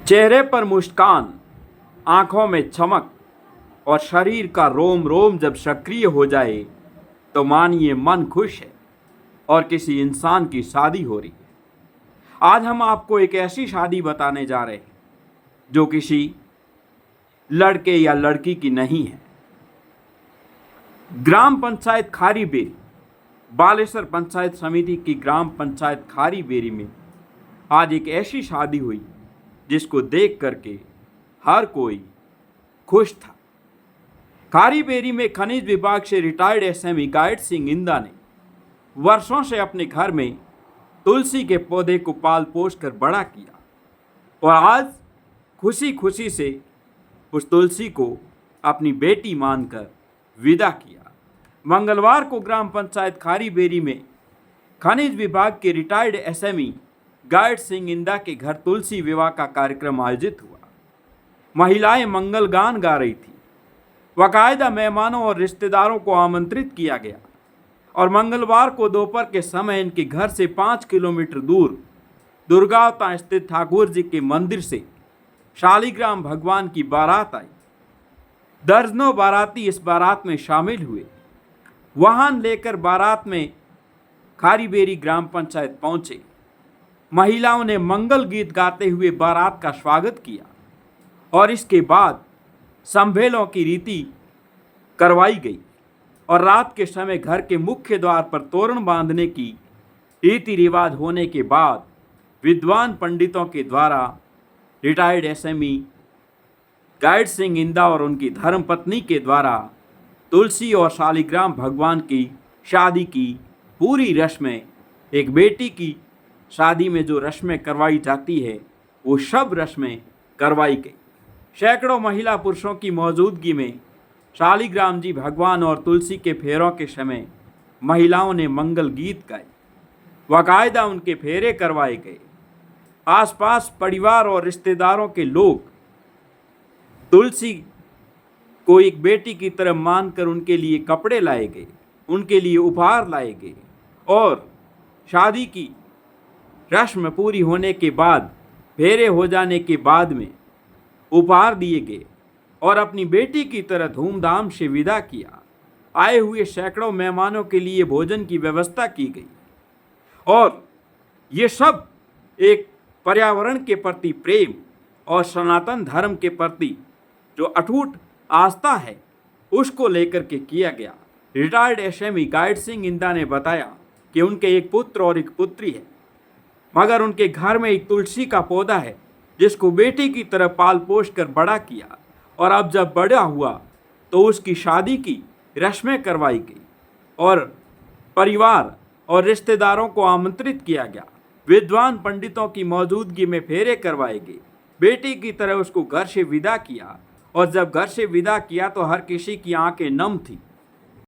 चेहरे पर मुस्कान, आंखों में चमक और शरीर का रोम रोम जब सक्रिय हो जाए तो मानिए मन खुश है और किसी इंसान की शादी हो रही है। आज हम आपको एक ऐसी शादी बताने जा रहे हैं जो किसी लड़के या लड़की की नहीं है। ग्राम पंचायत खारीबेरी, बालेश्वर पंचायत समिति की ग्राम पंचायत खारीबेरी में आज एक ऐसी शादी हुई जिसको देख करके हर कोई खुश था। खारीबेरी में खनिज विभाग से रिटायर्ड एसएमई गाइड सिंह इंदा ने वर्षों से अपने घर में तुलसी के पौधे को पाल पोस कर बड़ा किया और आज खुशी खुशी से उस तुलसी को अपनी बेटी मानकर विदा किया। मंगलवार को ग्राम पंचायत खारीबेरी में खनिज विभाग के रिटायर्ड एसएमई गाइड सिंह इंदा के घर तुलसी विवाह का कार्यक्रम आयोजित हुआ। महिलाएं मंगल गान गा रही थी। बाकायदा मेहमानों और रिश्तेदारों को आमंत्रित किया गया और मंगलवार को दोपहर के समय इनके घर से 5 किलोमीटर दूर दुर्गावता स्थित ठाकुर जी के मंदिर से शालिग्राम भगवान की बारात आई। दर्जनों बाराती इस बारात में शामिल हुए। वाहन लेकर बारात में खारीबेरी ग्राम पंचायत पहुंचे। महिलाओं ने मंगल गीत गाते हुए बारात का स्वागत किया और इसके बाद संभेलों की रीति करवाई गई और रात के समय घर के मुख्य द्वार पर तोरण बांधने की रीति रिवाज होने के बाद विद्वान पंडितों के द्वारा रिटायर्ड एसएमई गाइड सिंह इंदा और उनकी धर्मपत्नी के द्वारा तुलसी और शालिग्राम भगवान की शादी की पूरी रस्में, एक बेटी की शादी में जो रस्में करवाई जाती है वो सब रस्में करवाई गई। सैकड़ों महिला पुरुषों की मौजूदगी में शालिग्राम जी भगवान और तुलसी के फेरों के समय महिलाओं ने मंगल गीत गाए, बाकायदा उनके फेरे करवाए गए। आसपास परिवार और रिश्तेदारों के लोग तुलसी को एक बेटी की तरह मानकर उनके लिए कपड़े लाए गए, उनके लिए उपहार लाए गए और शादी की रस्म पूरी होने के बाद, फेरे हो जाने के बाद में उपहार दिए गए और अपनी बेटी की तरह धूमधाम से विदा किया। आए हुए सैकड़ों मेहमानों के लिए भोजन की व्यवस्था की गई और ये सब एक पर्यावरण के प्रति प्रेम और सनातन धर्म के प्रति जो अटूट आस्था है उसको लेकर के किया गया। रिटायर्ड एसएमई गाइड सिंह इंदा ने बताया कि उनके एक पुत्र और एक पुत्री है, मगर उनके घर में एक तुलसी का पौधा है जिसको बेटी की तरह पाल पोस कर बड़ा किया और अब जब बड़ा हुआ तो उसकी शादी की रस्में करवाई गई और परिवार और रिश्तेदारों को आमंत्रित किया गया। विद्वान पंडितों की मौजूदगी में फेरे करवाए गए। बेटी की तरह उसको घर से विदा किया और जब घर से विदा किया तो हर किसी की आंखें नम थी।